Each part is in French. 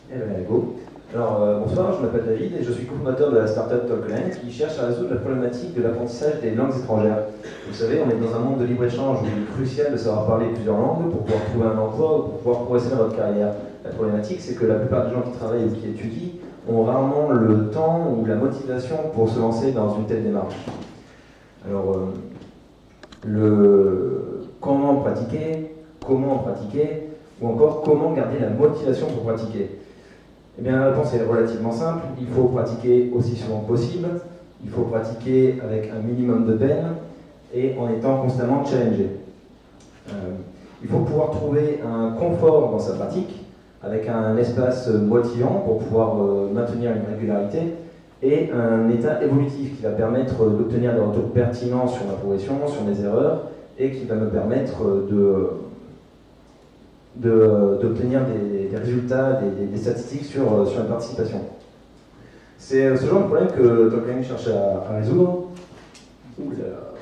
Go. Alors, bonsoir, je m'appelle David et je suis cofondateur de la startup Talkland qui cherche à résoudre la problématique de l'apprentissage des langues étrangères. Vous savez, on est dans un monde de libre-échange où il est crucial de savoir parler plusieurs langues pour pouvoir trouver un emploi ou pour pouvoir progresser dans votre carrière. La problématique, c'est que la plupart des gens qui travaillent ou qui étudient ont rarement le temps ou la motivation pour se lancer dans une telle démarche. Alors, comment pratiquer, ou encore comment garder la motivation pour pratiquer. Eh bien, la réponse est relativement simple. Il faut pratiquer aussi souvent que possible. Il faut pratiquer avec un minimum de peine et en étant constamment challengé. Il faut pouvoir trouver un confort dans sa pratique avec un espace motivant pour pouvoir maintenir une régularité et un état évolutif qui va permettre d'obtenir des retours pertinents sur ma progression, sur mes erreurs et qui va me permettre d'obtenir des résultats, des statistiques sur la participation. C'est ce genre de problème que Talkland cherche à résoudre. Ouh là là.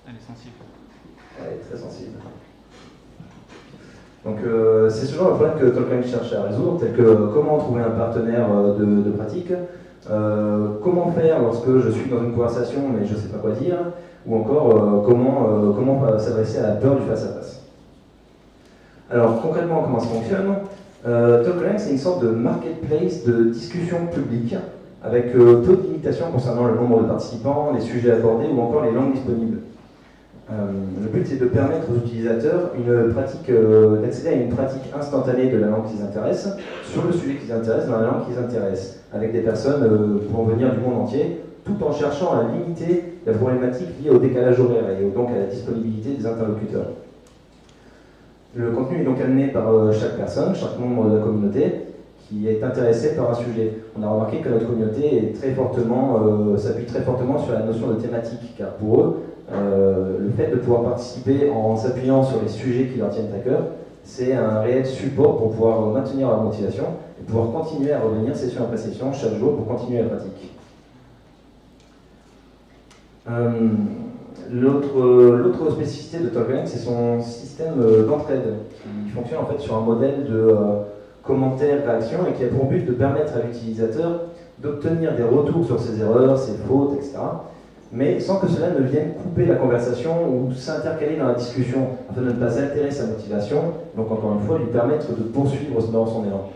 Elle est sensible. Elle est très sensible. Donc c'est ce genre de problème que Talkland cherche à résoudre, tel que comment trouver un partenaire de pratique, comment faire lorsque je suis dans une conversation mais je ne sais pas quoi dire, ou encore comment s'adresser à la peur du face-à-face. Alors concrètement, comment ça fonctionne? Talkland, c'est une sorte de marketplace de discussion publique avec peu de limitations concernant le nombre de participants, les sujets abordés ou encore les langues disponibles. Le but, c'est de permettre aux utilisateurs d'accéder à une pratique instantanée de la langue qui les intéresse, sur le sujet qui les intéresse, dans la langue qui les intéresse, avec des personnes pouvant venir du monde entier, tout en cherchant à limiter la problématique liée au décalage horaire et donc à la disponibilité des interlocuteurs. Le contenu est donc amené par chaque personne, chaque membre de la communauté, qui est intéressé par un sujet. On a remarqué que notre communauté est s'appuie très fortement sur la notion de thématique, car pour eux, le fait de pouvoir participer en s'appuyant sur les sujets qui leur tiennent à cœur, c'est un réel support pour pouvoir maintenir leur motivation et pouvoir continuer à revenir session après session, chaque jour, pour continuer la pratique. L'autre spécificité de Talkland, c'est son système d'entraide, qui fonctionne en fait sur un modèle de commentaires-réactions et qui a pour but de permettre à l'utilisateur d'obtenir des retours sur ses erreurs, ses fautes, etc. Mais sans que cela ne vienne couper la conversation ou s'intercaler dans la discussion, afin de ne pas altérer sa motivation, donc encore une fois lui permettre de poursuivre dans son élan.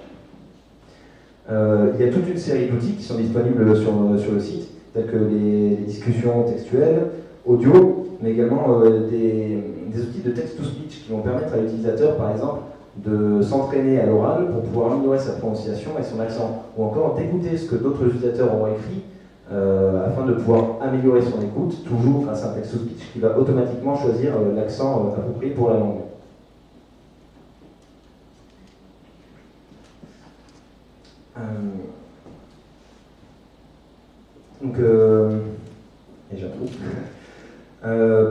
Il y a toute une série d'outils qui sont disponibles sur le site, tels que les discussions textuelles, audio, mais également des outils de text-to-speech qui vont permettre à l'utilisateur, par exemple, de s'entraîner à l'oral pour pouvoir améliorer sa prononciation et son accent, ou encore d'écouter ce que d'autres utilisateurs auront écrit afin de pouvoir améliorer son écoute, toujours grâce à un text-to-speech qui va automatiquement choisir l'accent approprié pour la langue. Et j'avoue.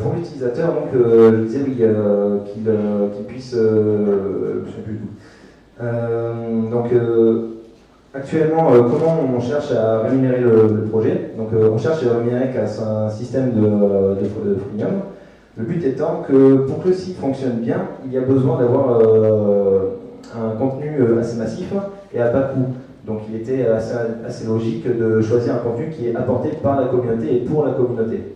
Pour l'utilisateur, donc, je disais oui, qu'il puisse. Je ne sais plus tout. Actuellement, comment on cherche à rémunérer le projet? Donc, on cherche à rémunérer grâce à un système de freemium. Le but étant que pour que le site fonctionne bien, il y a besoin d'avoir un contenu assez massif et à bas coût. Donc, il était assez logique de choisir un contenu qui est apporté par la communauté et pour la communauté.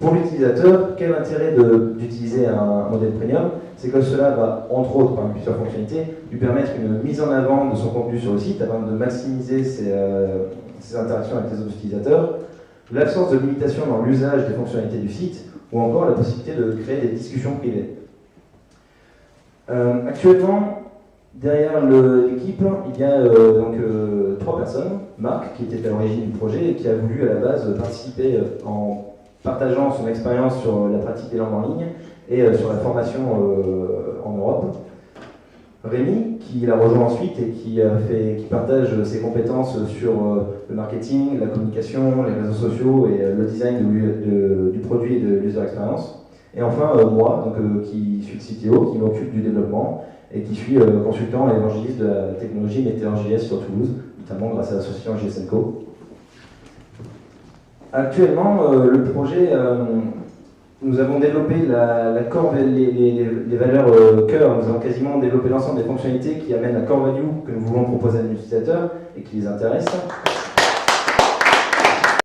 Pour l'utilisateur, quel intérêt d'utiliser un modèle premium? C'est que cela va, entre autres, parmi plusieurs fonctionnalités, lui permettre une mise en avant de son contenu sur le site afin de maximiser ses interactions avec les autres utilisateurs, l'absence de limitation dans l'usage des fonctionnalités du site, ou encore la possibilité de créer des discussions privées. Actuellement, derrière l'équipe, il y a trois personnes. Marc, qui était à l'origine du projet et qui a voulu à la base participer en partageant son expérience sur la pratique des langues en ligne et sur la formation en Europe. Rémi, qui l'a rejoint ensuite et qui partage ses compétences sur le marketing, la communication, les réseaux sociaux et le design du produit et de l'user experience. Et enfin, moi, qui suis le CTO, qui m'occupe du développement et qui suis consultant et évangéliste de la technologie Meteor.js sur Toulouse, notamment grâce à l'association GSNCO. Actuellement, le projet Nous avons développé les valeurs cœur, nous avons quasiment développé l'ensemble des fonctionnalités qui amènent la core value que nous voulons proposer à nos utilisateurs et qui les intéressent.